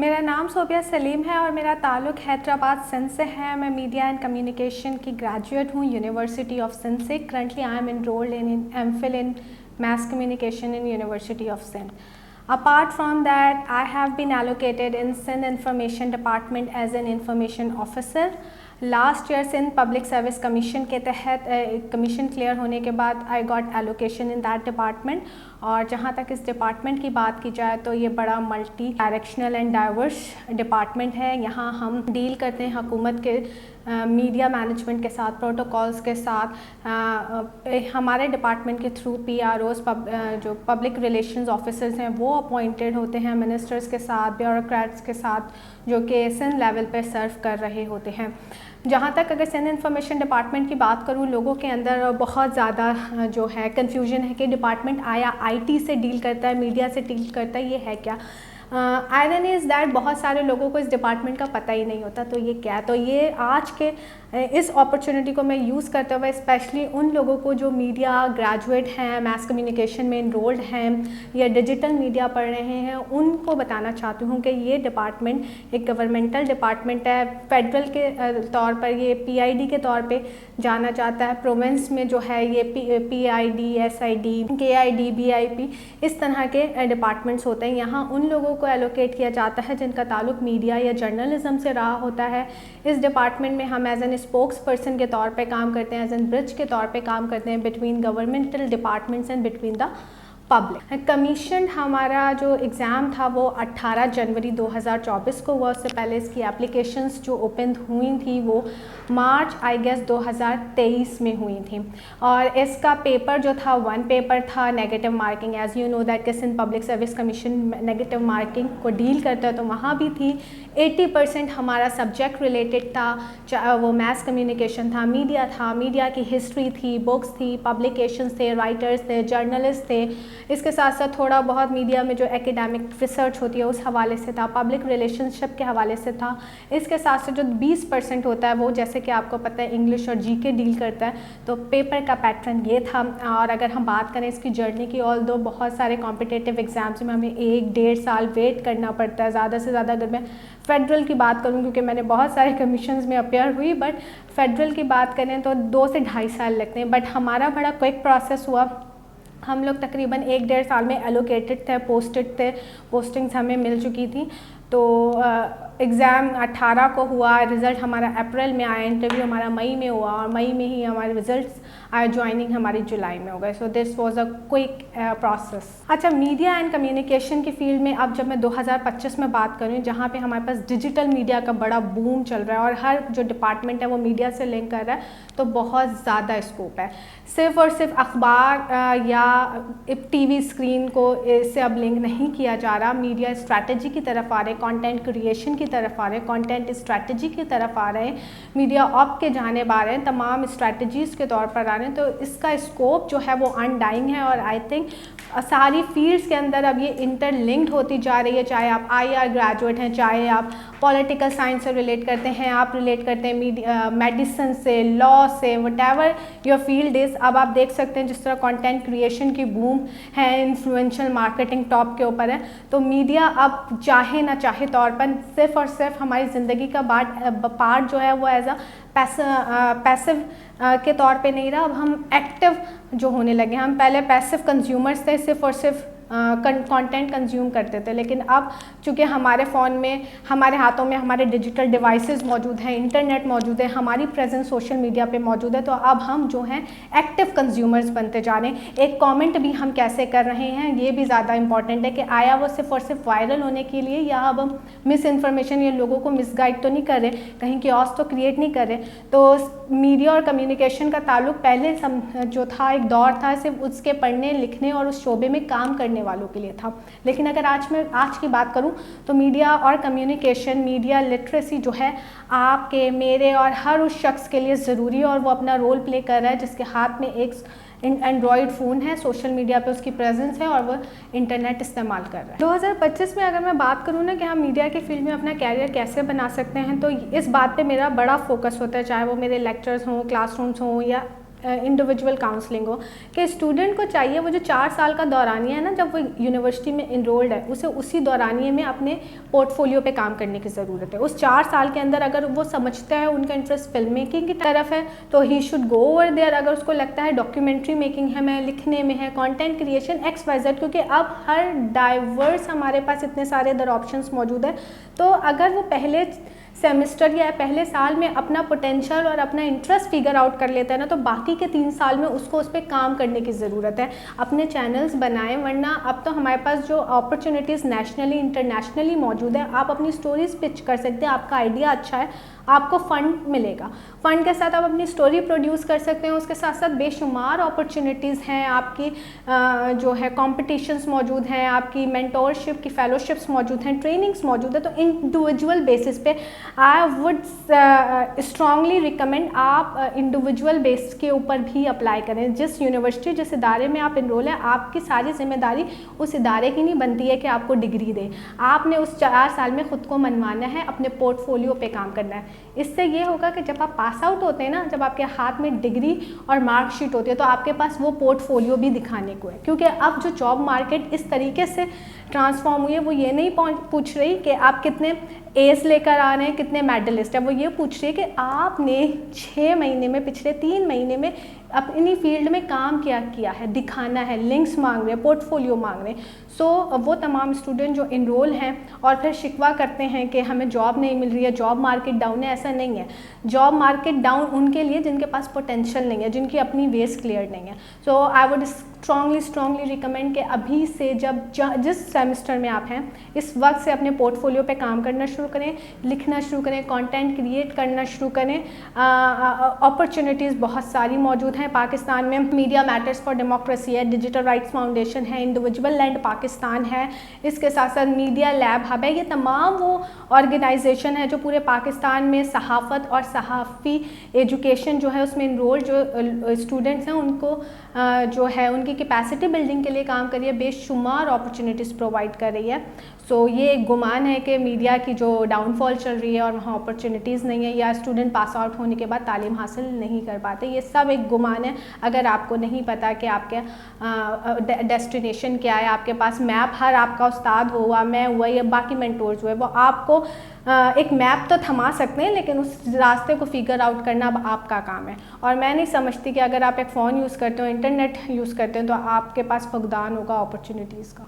मेरा नाम सोबिया सलीम है और मेरा ताल्लुक़ हैदराबाद सिंध से है। मैं मीडिया एंड कम्युनिकेशन की ग्रेजुएट हूँ यूनिवर्सिटी ऑफ सिंध से। Currently I am enrolled in MPhil in mass communication in University of Sindh. Apart from that, I have been allocated in Sindh Information Department as an information officer. Last year Sindh public service commission के तहत commission clear होने के बाद I got allocation in that department. और जहाँ तक इस department की बात की जाए तो ये बड़ा multi directional and diverse department है। यहाँ हम डील करते हैं हुकूमत के मीडिया मैनेजमेंट के साथ, प्रोटोकॉल्स के साथ। हमारे डिपार्टमेंट के थ्रू PROs जो पब्लिक रिलेशंस ऑफिसर्स हैं वो अपॉइंटेड होते हैं मिनिस्टर्स के साथ, ब्यूरोक्रेट्स के साथ, जो कि सिंध लेवल पर सर्व कर रहे होते हैं। जहाँ तक अगर सिंध इंफॉर्मेशन डिपार्टमेंट की बात करूँ, लोगों के अंदर बहुत ज़्यादा जो है कन्फ्यूजन है कि डिपार्टमेंट आया IT से डील करता है, मीडिया से डील करता है, ये है क्या। आयरन इज़ दैट बहुत सारे लोगों को इस डिपार्टमेंट का पता ही नहीं होता। तो ये क्या है, तो ये आज के इस अपॉर्चुनिटी को मैं यूज़ करते हुए स्पेशली उन लोगों को जो मीडिया ग्रेजुएट हैं, मैस कम्युनिकेशन में इनरोल्ड हैं या डिजिटल मीडिया पढ़ रहे हैं, उनको बताना चाहती हूँ कि ये डिपार्टमेंट एक गवर्नमेंटल डिपार्टमेंट है। फेडरल के तौर पर ये PID के तौर पे जाना जाता है। प्रोविंस में जो है ये PID, SID, KID, BIP इस तरह के डिपार्टमेंट्स होते हैं। यहाँ उन लोगों को एलोकेट किया जाता है जिनका ताल्लुक़ मीडिया या जर्नलिज्म से रहा होता है। इस डिपार्टमेंट में हम एज एन स्पोक्स पर्सन के तौर पे काम करते हैं, एज एन ब्रिज के तौर पे काम करते हैं between governmental departments and between the public. Commission हमारा जो एग्ज़ाम था वो 18 जनवरी 2024 को हुआ। उससे पहले इसकी एप्लीकेशंस जो ओपन हुई थी वो मार्च आई गेस 2023 में हुई थी। और इसका पेपर जो था 1 पेपर था negative marking. As you know that कि Sindh public service commission negative marking को डील करता है, तो वहाँ भी थी। 80% हमारा सब्जेक्ट रिलेटेड था, चाहे वो मैस कम्युनिकेशन था, मीडिया की हिस्ट्री थी, बुक्स थी, पब्लिकेशंस थे, राइटर्स थे, जर्नलिस्ट थे। इसके साथ साथ थोड़ा बहुत मीडिया में जो एकेडमिक रिसर्च होती है उस हवाले से था, पब्लिक रिलेशनशिप के हवाले से था। इसके साथ साथ जो 20% होता है वो, जैसे कि आपको पता है, इंग्लिश और GK डील करता है। तो पेपर का पैटर्न ये था। और अगर हम बात करें इसकी जर्नी की, ऑल दो बहुत सारे कॉम्पिटिटिव एग्ज़ाम्स में हमें 1-1.5 साल वेट करना पड़ता है। ज़्यादा से ज़्यादा अगर मैं फ़ेडरल की बात करूँ, क्योंकि मैंने बहुत सारे कमीशंस में अपेयर हुई, बट फ़ेडरल की बात करें तो 2 से ढाई साल लगते हैं। बट हमारा बड़ा क्विक प्रोसेस हुआ। हम लोग तकरीबन 1-1.5 साल में एलोकेटेड थे, पोस्टेड थे, पोस्टिंग्स हमें मिल चुकी थी। तो एग्ज़ाम 18 को हुआ, रिज़ल्ट हमारा अप्रैल में आया, इंटरव्यू हमारा मई में हुआ और मई में ही हमारे रिज़ल्ट्स आए, ज्वाइनिंग हमारी जुलाई में हो गए। So this was a quick process. अच्छा, मीडिया एंड कम्युनिकेशन की फील्ड में अब जब मैं 2025 में बात करूँ, जहाँ पे हमारे पास डिजिटल मीडिया का बड़ा बूम चल रहा है और हर जो डिपार्टमेंट है वो मीडिया से लिंक कर रहा है, तो बहुत ज़्यादा स्कोप है। सिर्फ़ और सिर्फ अखबार या TV स्क्रीन को इससे अब लिंक नहीं किया जा रहा। मीडिया स्ट्रैटेजी की तरफ आ रहे, कंटेंट क्रिएशन की तरफ आ रहे, कंटेंट स्ट्रैटेजी की तरफ आ रहे हैं, मीडिया ऑप के जानेब आ रहे हैं, तमाम स्ट्रैटेजीज़ के तौर पर आ रहे हैं। तो इसका स्कोप जो है वो अनडाइंग है और आई थिंक सारी फील्ड्स के अंदर अब ये इंटरलिंक्ड होती जा रही है। चाहे आप IR ग्रेजुएट हैं, चाहे आप पॉलिटिकल साइंस से रिलेट करते हैं, आप रिलेट करते हैं मेडिसिन से, लॉ से, व्हाटएवर योर फील्ड इज़। अब आप देख सकते हैं जिस तरह कंटेंट क्रिएशन की बूम है, इन्फ्लुएंशियल मार्केटिंग टॉप के ऊपर है। तो मीडिया अब चाहे ना चाहे तौर पर सिर्फ़ और सिर्फ हमारी ज़िंदगी का पार्ट जो है वो एज अ पैसिव के तौर पे नहीं रहा। अब हम एक्टिव जो होने लगे। हम पहले पैसिव कंज्यूमर्स थे, सिर्फ़ और सिर्फ कंटेंट कंज्यूम करते थे, लेकिन अब चूँकि हमारे फ़ोन में, हमारे हाथों में हमारे डिजिटल डिवाइसेस मौजूद हैं, इंटरनेट मौजूद है, हमारी प्रेजेंस सोशल मीडिया पे मौजूद है, तो अब हम जो हैं एक्टिव कंज्यूमर्स बनते जा रहे हैं। एक कमेंट भी हम कैसे कर रहे हैं ये भी ज़्यादा इंपॉर्टेंट है कि आया वो सिर्फ और सिर्फ वायरल होने के लिए, या अब हम मिस इन्फॉर्मेशन या लोगों को मिसगाइड तो नहीं कर रहे, कहीं कियोस्क तो क्रिएट नहीं कर रहे। तो मीडिया और कम्युनिकेशन का ताल्लुक पहले जो था, एक दौर था सिर्फ उसके पढ़ने लिखने और उस शोबे में काम करने वालों के लिए था। लेकिन अगर आज की बात करूं तो मीडिया और कम्युनिकेशन, मीडिया लिटरेसी जो है आपके, मेरे और हर उस शख्स के लिए ज़रूरी है और वो अपना रोल प्ले कर रहा है जिसके हाथ में एक एंड्रॉयड फ़ोन है, सोशल मीडिया पे उसकी प्रेजेंस है और वो इंटरनेट इस्तेमाल कर रहा है। 2025 में अगर मैं बात करूँ ना कि हम मीडिया की फील्ड में अपना कैरियर कैसे बना सकते हैं, तो इस बात पे मेरा बड़ा फोकस होता है, चाहे वो मेरे लेक्चर्स हों, क्लासरूम्स हों या इंडिविजुअल काउंसलिंग हो, कि स्टूडेंट को चाहिए वो जो 4 साल का दौरानिया है ना, जब वो यूनिवर्सिटी में इनरोल्ड है, उसे उसी दौरानिए में अपने पोर्टफोलियो पे काम करने की ज़रूरत है। उस 4 साल के अंदर अगर वो समझता है उनका इंटरेस्ट फिल्म मेकिंग की तरफ है तो he should go over there. अगर उसको लगता है डॉक्यूमेंट्री मेकिंग है, मैं लिखने में है, कंटेंट क्रिएशन, XYZ, क्योंकि अब हर डाइवर्स हमारे पास इतने सारे अदर ऑप्शंस मौजूद है। तो अगर वो पहले सेमेस्टर या पहले साल में अपना पोटेंशियल और अपना इंटरेस्ट फिगर आउट कर लेता है ना, तो बाकी के 3 साल में उसको उस पर काम करने की ज़रूरत है। अपने चैनल्स बनाएं, वरना अब तो हमारे पास जो अपॉर्चुनिटीज़ नेशनली इंटरनेशनली मौजूद है, आप अपनी स्टोरीज पिच कर सकते हैं। आपका आइडिया अच्छा है, आपको फ़ंड मिलेगा, फ़ंड के साथ आप अपनी स्टोरी प्रोड्यूस कर सकते हैं। उसके साथ साथ बेशुमार अपॉर्चुनिटीज़ हैं, आपकी जो है कॉम्पिटिशन्स मौजूद हैं, आपकी मेंटोरशिप की फेलोशिप्स मौजूद हैं, ट्रेनिंग्स मौजूद है। तो इंडिविजुअल बेसिस पे आई वुड स्ट्रांगली रिकमेंड आप इंडिविजुअल बेस के ऊपर भी अप्लाई करें। जिस यूनिवर्सिटी, जिस इदारे में आप इनरोल हैं, आपकी सारी जिम्मेदारी उस इदारे की नहीं बनती है कि आपको डिग्री दे। आपने उस 4 साल में ख़ुद को मनवाना है, अपने पोर्टफोलियो पे काम करना है। इससे ये होगा कि जब आप पास आउट होते हैं ना, जब आपके हाथ में डिग्री और मार्कशीट होती है, तो आपके पास वो पोर्टफोलियो भी दिखाने को है। क्योंकि अब जो जॉब मार्केट इस तरीके से ट्रांसफॉर्म हुई है, वो ये नहीं पूछ रही कि आप कितने एस लेकर आ रहे हैं, कितने मेडलिस्ट है, वो ये पूछ रही है कि आपने 6 महीने में, पिछले 3 महीने में अपनी फील्ड में काम क्या किया है, दिखाना है। लिंक्स मांग रहे हैं, पोर्टफोलियो मांग रहे हैं। सो वो तमाम स्टूडेंट जो इनरोल हैं और फिर शिकवा करते हैं कि हमें जॉब नहीं मिल रही है, जॉब मार्केट डाउन है, ऐसा नहीं है। जॉब मार्केट डाउन उनके लिए जिनके पास पोटेंशियल नहीं है, जिनकी अपनी बेस क्लियर नहीं है। सो आई वुड स्ट्रांगली रिकमेंड कि अभी से जिस सेमेस्टर में आप हैं, इस वक्त से अपने पोर्टफोलियो पे काम करना शुरू करें, लिखना शुरू करें, कंटेंट क्रिएट करना शुरू करें। अपॉर्चुनिटीज़ बहुत सारी मौजूद हैं पाकिस्तान में। मीडिया मैटर्स फॉर डेमोक्रेसी है, डिजिटल राइट्स फाउंडेशन है, इंडिविजुअल लैंड पाकिस्तान है, इसके साथ साथ मीडिया लैब हब है। ये तमाम वो ऑर्गेनाइजेशन है जो पूरे पाकिस्तान में सहाफ़त और सहाफ़ी एजुकेशन जो है उसमें इनरोल जो स्टूडेंट्स हैं उनको जो है उनकी कैपेसिटी बिल्डिंग के लिए काम कर रही है, बेशुमार अपॉर्चुनिटीज़ प्रोवाइड कर रही है। सो ये एक गुमान है कि मीडिया की जो डाउनफॉल चल रही है और वहाँ अपॉर्चुनिटीज़ नहीं है, या स्टूडेंट पास आउट होने के बाद तालीम हासिल नहीं कर पाते, ये सब एक गुमान है। अगर आपको नहीं पता कि आपके डेस्टिनेशन क्या है, आपके पास मैप, हर आपका उस्ताद हुआ, मैं हुआ या बाकी मेंटोर्स हुए, वो आपको एक मैप तो थमा सकते हैं, लेकिन उस रास्ते को फिगर आउट करना अब आपका काम है। और मैं नहीं समझती कि अगर आप एक फ़ोन यूज़ करते हो, इंटरनेट यूज़ करते हो, तो आपके पास फुकदान होगा अपॉर्चुनिटीज़ का।